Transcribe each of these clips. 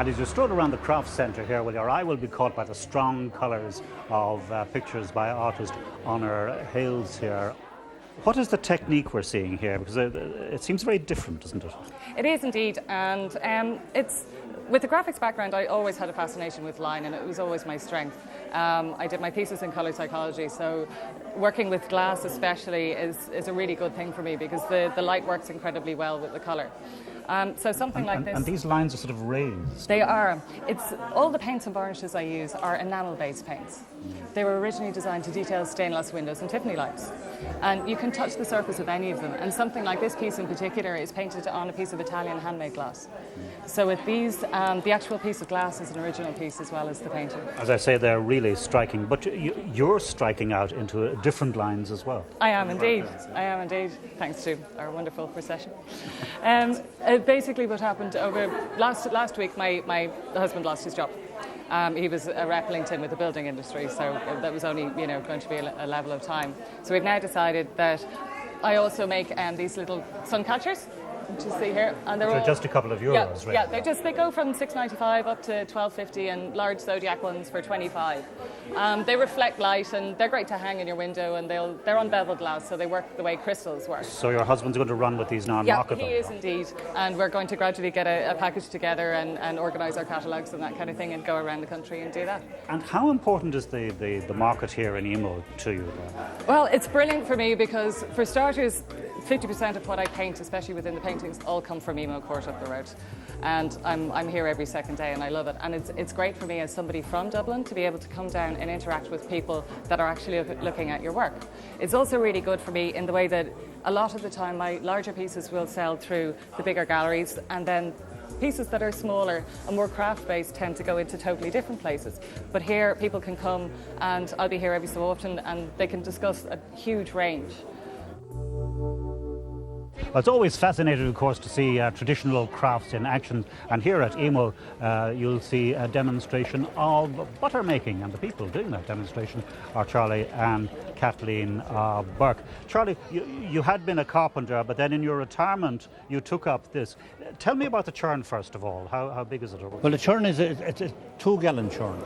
And as you stroll around the craft centre here, well, your eye will be caught by the strong colours of pictures by artist Honor Hales here. What is the technique we're seeing here? Because it seems very different, doesn't it? It is indeed, and it's with the graphics background. I always had a fascination with line, and it was always my strength. I did my thesis in colour psychology, so working with glass especially is a really good thing for me because the light works incredibly well with the colour. So something like this. And these lines are sort of raised. They are. It's all the paints and varnishes I use are enamel-based paints. They were originally designed to detail stained glass windows and Tiffany lights. And you can touch the surface of any of them. And something like this piece in particular is painted on a piece of Italian handmade glass. So with these, the actual piece of glass is an original piece as well as the painting. As I say, they're really striking, but you're striking out into different lines as well. I am indeed, thanks to our wonderful procession. Basically what happened over last week, my husband lost his job. He was a rep LinkedIn with the building industry, so that was only going to be a level of time. So we've now decided that I also make these little sun catchers, which you see here, and they're all just a couple of euros, right? Yeah, they go from $6.95 up to $12.50, and large Zodiac ones for $25. They reflect light, and they're great to hang in your window, and they're on beveled glass, so they work the way crystals work. So your husband's going to run with these now and market them? Yeah, he is indeed, and we're going to gradually get a package together and organise our catalogues and that kind of thing, and go around the country and do that. And how important is the market here in Emo to you then? Well, it's brilliant for me because, for starters, 50% of what I paint, especially within the paintings, all come from Emo Court up the road. And I'm here every second day and I love it. And it's great for me as somebody from Dublin to be able to come down and interact with people that are actually looking at your work. It's also really good for me in the way that a lot of the time my larger pieces will sell through the bigger galleries, and then pieces that are smaller and more craft-based tend to go into totally different places. But here people can come, and I'll be here every so often, and they can discuss a huge range. Well, it's always fascinating, of course, to see traditional crafts in action. And here at Emo, you'll see a demonstration of butter making. And the people doing that demonstration are Charlie and Kathleen Burke. Charlie, you had been a carpenter, but then in your retirement, you took up this. Tell me about the churn, first of all. How big is it? Well, the churn it's a 2-gallon churn.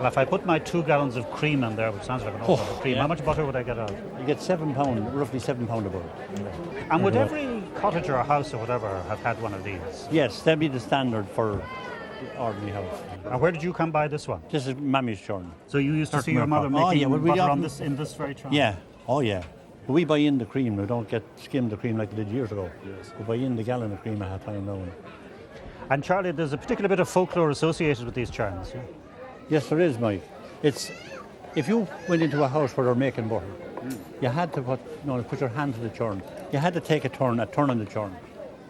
Well, if I put my 2 gallons of cream in there, which sounds like an awful lot of cream, how much butter would I get out? You get roughly 7 pound of butter. And would every cottage or house or whatever have had one of these? Yes, that'd be the standard for the ordinary house. And where did you come by this one? This is Mammy's churn. So you used to see your mother making butter often, in this very churn? Yeah, oh yeah. But we buy in the cream, we don't skim the cream like we did years ago. Yes. We buy in the gallon of cream at a time now. And Charlie, there's a particular bit of folklore associated with these churns, yeah? Yes, there is, Mike. If you went into a house where they're making butter, you had to put your hand to the churn. You had to take a turn on the churn.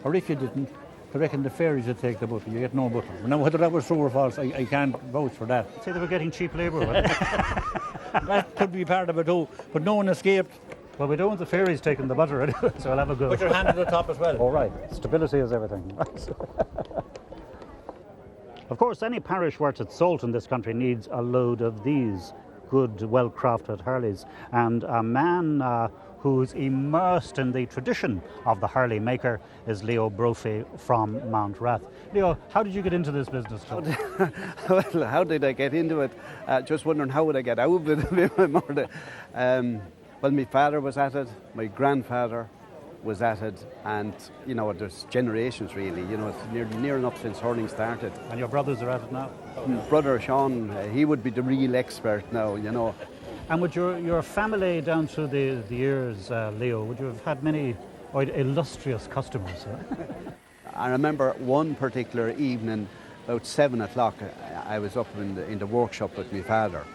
Or if you didn't, I reckon the fairies would take the butter. You get no butter. Now, whether that was true or false, I can't vouch for that. Say they were getting cheap labour, wasn't it? That could be part of it too, but no one escaped. Well, we don't want the fairies taking the butter anyway, so I'll have a go. Put your hand to the top as well. All right. Stability is everything. Of course, any parish worth its salt in this country needs a load of these good, well-crafted Harleys. And a man who's immersed in the tradition of the Harley maker is Leo Brophy from Mount Rath. Leo, how did you get into this business? Well, how did I get into it? Just wondering how would I get out of it. Well, my father was at it, my grandfather was at it, and there's generations really. It's near enough since hurling started. And your brothers are at it now? Brother Sean, he would be the real expert now. And would your family down through the years, Leo, would you have had many illustrious customers? I remember one particular evening, about 7 o'clock, I was up in the workshop with my father.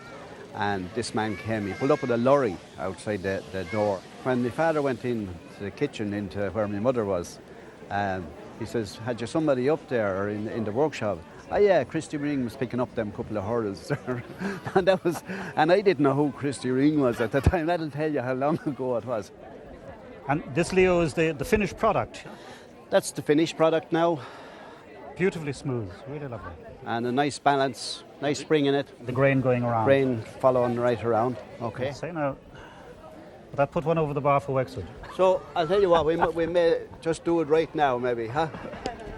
And this man came, he pulled up with a lorry outside the door. When my father went in to the kitchen, into where my mother was, he says, had you somebody up there or in the workshop? Oh yeah, Christy Ring was picking up them couple of hurdles. and I didn't know who Christy Ring was at the time. That'll tell you how long ago it was. And this, Leo, is the finished product? That's the finished product now. Beautifully smooth, really lovely. And a nice balance, nice spring in it. The grain going around. Grain following right around, okay. Say now, but I put one over the bar for Wexford. So I'll tell you what, we may just do it right now maybe, huh?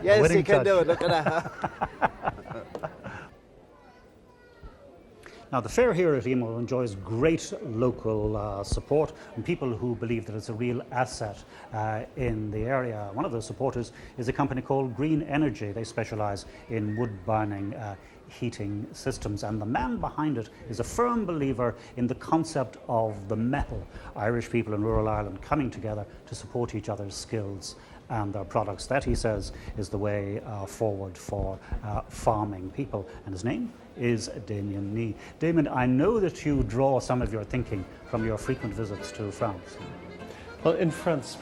Yes, you can do it, look at that. Now, the fair here at Emo enjoys great local support and people who believe that it's a real asset in the area. One of the supporters is a company called Green Energy. They specialise in wood burning heating systems, and the man behind it is a firm believer in the concept of the metal. Irish people in rural Ireland coming together to support each other's skills and their products. That, he says, is the way forward for farming people. And his name is Damien Nee. Damien, I know that you draw some of your thinking from your frequent visits to France. Well, in France,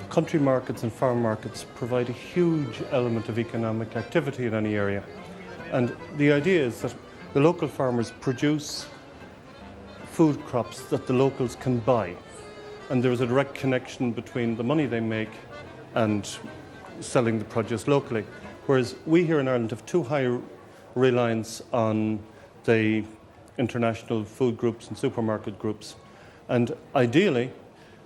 country markets and farm markets provide a huge element of economic activity in any area. And the idea is that the local farmers produce food crops that the locals can buy. And there is a direct connection between the money they make and selling the produce locally. Whereas we here in Ireland have too high reliance on the international food groups and supermarket groups. And ideally,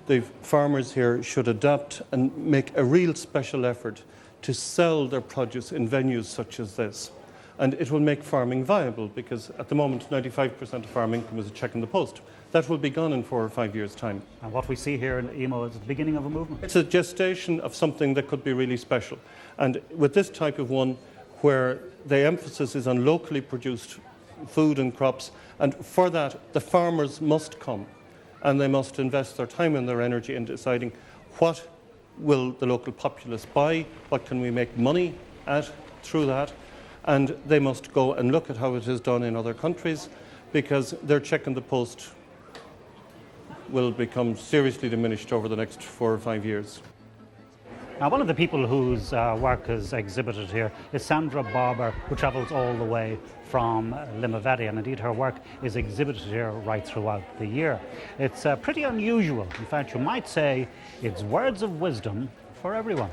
the farmers here should adapt and make a real special effort to sell their produce in venues such as this. And it will make farming viable, because at the moment 95% of farm income is a check in the post. That will be gone in 4 or 5 years' time. And what we see here in Emo is the beginning of a movement. It's a gestation of something that could be really special. And with this type of one, where the emphasis is on locally produced food and crops, and for that the farmers must come and they must invest their time and their energy in deciding what will the local populace buy, what can we make money at through that, and they must go and look at how it is done in other countries, because their check in the post will become seriously diminished over the next 4 or 5 years. Now, one of the people whose work is exhibited here is Sandra Barber, who travels all the way from Limavady, and indeed her work is exhibited here right throughout the year. It's pretty unusual. In fact, you might say it's words of wisdom for everyone.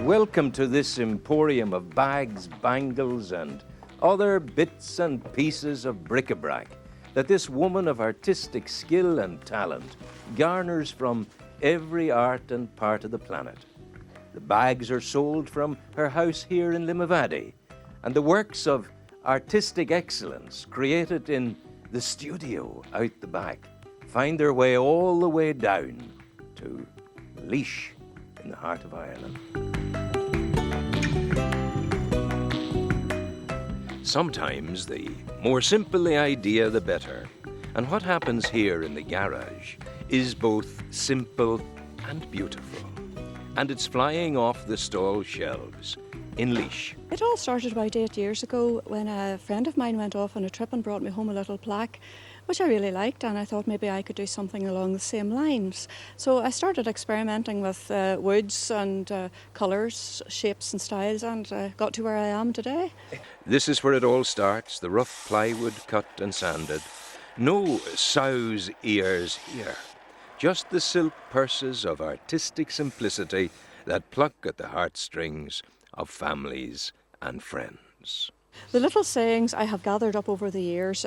Welcome to this emporium of bags, bangles, and other bits and pieces of bric-a-brac that this woman of artistic skill and talent garners from every art and part of the planet. The bags are sold from her house here in Limavady, and the works of artistic excellence created in the studio out the back find their way all the way down to Laois in the heart of Ireland. Sometimes the more simple the idea, the better. And what happens here in the garage is both simple and beautiful. And it's flying off the stall shelves in Laois. It all started about 8 years ago when a friend of mine went off on a trip and brought me home a little plaque, which I really liked, and I thought maybe I could do something along the same lines. So I started experimenting with woods and colours, shapes and styles, and got to where I am today. This is where it all starts, the rough plywood cut and sanded. No sow's ears here, just the silk purses of artistic simplicity that pluck at the heartstrings of families and friends. The little sayings I have gathered up over the years,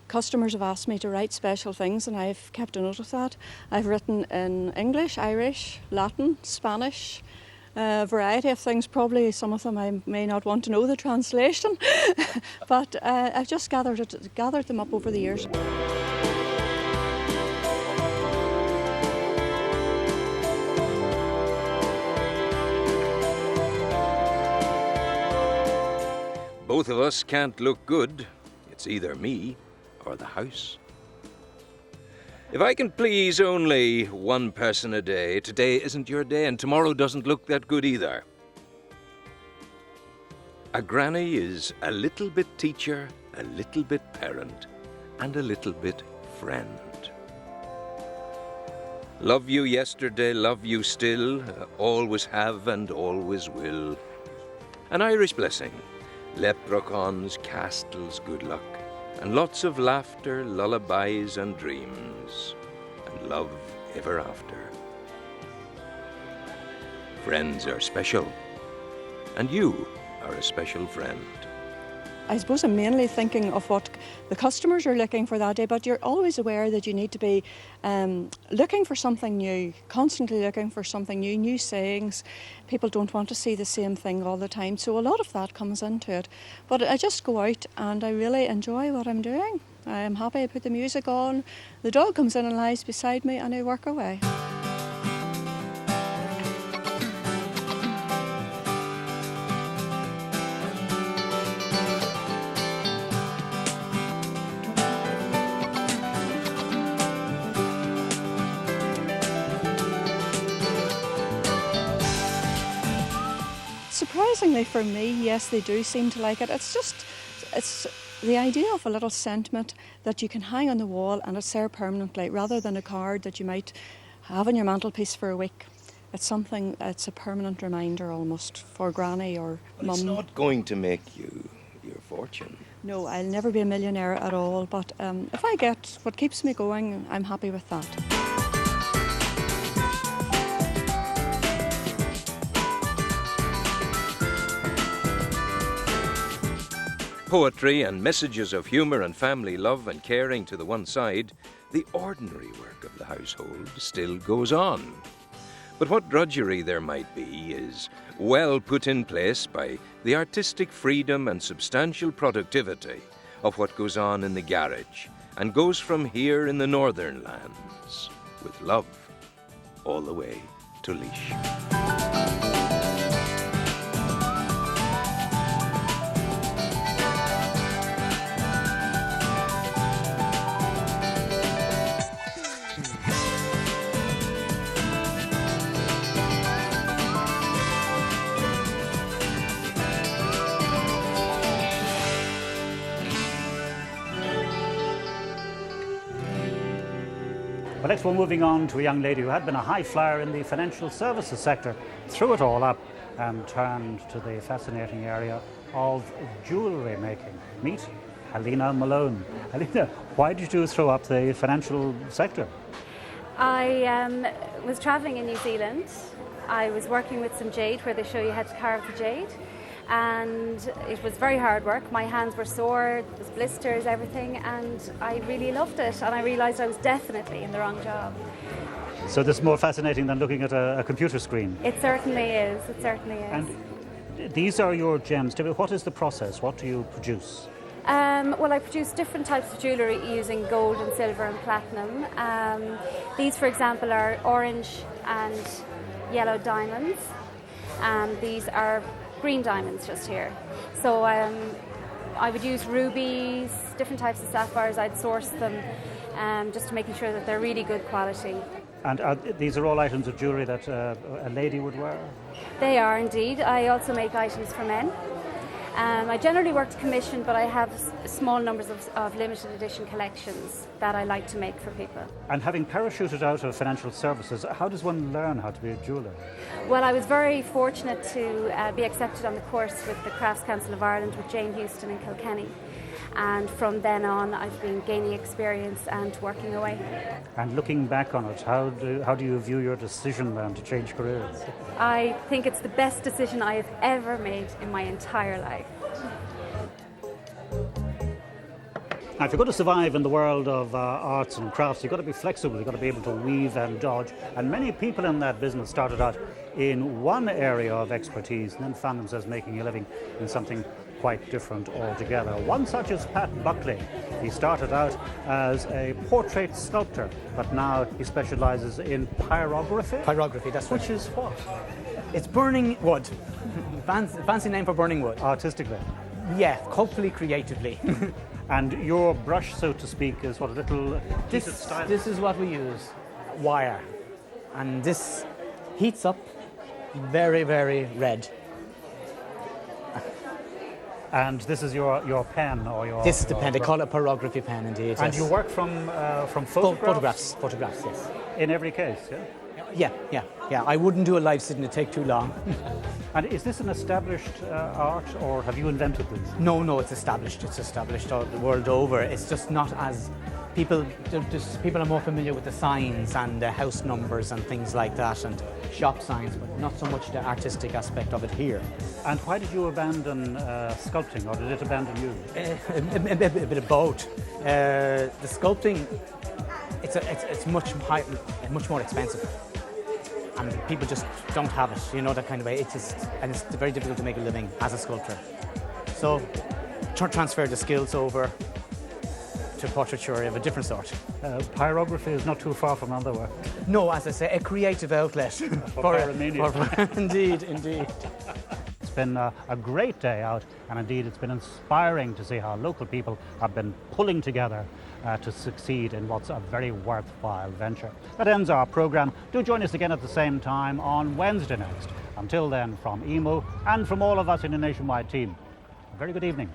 customers have asked me to write special things and I've kept a note of that. I've written in English, Irish, Latin, Spanish, a variety of things. Probably some of them I may not want to know the translation, but I've just gathered them up over the years. Both of us can't look good. It's either me or the house. If I can please only one person a day, today isn't your day and tomorrow doesn't look that good either. A granny is a little bit teacher, a little bit parent, and a little bit friend. Love you yesterday, love you still, always have and always will. An Irish blessing. Leprechauns, castles, good luck, and lots of laughter, lullabies and dreams, and love ever after. Friends are special, and you are a special friend. I suppose I'm mainly thinking of what the customers are looking for that day, but you're always aware that you need to be looking for something new, constantly looking for something new, new sayings. People don't want to see the same thing all the time, so a lot of that comes into it. But I just go out and I really enjoy what I'm doing. I'm happy. I put the music on, the dog comes in and lies beside me, and I work away. Surprisingly for me, yes, they do seem to like it. It's the idea of a little sentiment that you can hang on the wall and it's there permanently, rather than a card that you might have on your mantelpiece for a week. It's a permanent reminder almost for Granny or Mum. It's not going to make you your fortune. No, I'll never be a millionaire at all, but if I get what keeps me going, I'm happy with that. Poetry and messages of humour and family love and caring to the one side, the ordinary work of the household still goes on. But what drudgery there might be is well put in place by the artistic freedom and substantial productivity of what goes on in the garage and goes from here in the northern lands with love all the way to Laois. Well, next we're moving on to a young lady who had been a high flyer in the financial services sector, threw it all up and turned to the fascinating area of jewellery making. Meet Helena Malone. Helena, why did you throw up the financial sector? I was travelling in New Zealand. I was working with some jade where they show you how to carve the jade, and it was very hard work. My hands were sore, there was blisters, everything, and I really loved it, and I realised I was definitely in the wrong job. So this is more fascinating than looking at a computer screen. It certainly is, it certainly is. And these are your gems. What is the process? What do you produce? Well, I produce different types of jewellery using gold and silver and platinum. These, for example, are orange and yellow diamonds. These are green diamonds just here. So I would use rubies, different types of sapphires. I'd source them just to making sure that they're really good quality. And these are all items of jewellery that a lady would wear? They are indeed. I also make items for men. I generally work to commission, but I have small numbers of limited edition collections that I like to make for people. And having parachuted out of financial services, how does one learn how to be a jeweller? Well, I was very fortunate to be accepted on the course with the Crafts Council of Ireland with Jane Houston in Kilkenny. And from then on, I've been gaining experience and working away. And looking back on it, how do you view your decision then to change careers? I think it's the best decision I have ever made in my entire life. Now, if you're going to survive in the world of arts and crafts, you've got to be flexible, you've got to be able to weave and dodge. And many people in that business started out in one area of expertise and then found themselves making a living in something quite different altogether. One such is Pat Buckley. He started out as a portrait sculptor, but now he specialises in pyrography. Pyrography, that's right. Which is what? It's burning wood. Fancy name for burning wood. Artistically. Yeah, hopefully creatively. And your brush, so to speak, is what, a little heated style? This is what we use, wire. And this heats up very, very red. And this is your pen or your... This is the pen, they brush. call it a pyrography pen indeed. And yes. you work from photographs? Photographs, yes. In every case, yeah? Yeah. I wouldn't do a live sitting, it'd take too long. And is this an established art, or have you invented this? No, it's established. It's established all the world over. It's just not as people are more familiar with the signs and the house numbers and things like that, and shop signs, but not so much the artistic aspect of it here. And why did you abandon sculpting, or did it abandon you? A bit of both. The sculpting, it's much more expensive, and people just don't have it. You know, that kind of way. It's very difficult to make a living as a sculptor. So, transfer the skills over to portraiture of a different sort. Pyrography is not too far from other work. No, as I say, a creative outlet for indeed. It's been a great day out, and indeed it's been inspiring to see how local people have been pulling together to succeed in what's a very worthwhile venture. That ends our programme. Do join us again at the same time on Wednesday next. Until then, from Emo and from all of us in the Nationwide team, a very good evening.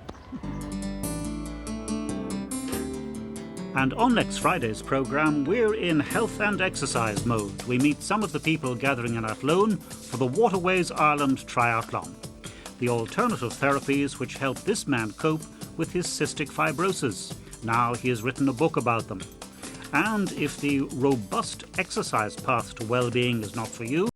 And on next Friday's programme, we're in health and exercise mode. We meet some of the people gathering in Athlone for the Waterways Ireland Triathlon, the alternative therapies which help this man cope with his cystic fibrosis. Now he has written a book about them. And if the robust exercise path to well-being is not for you,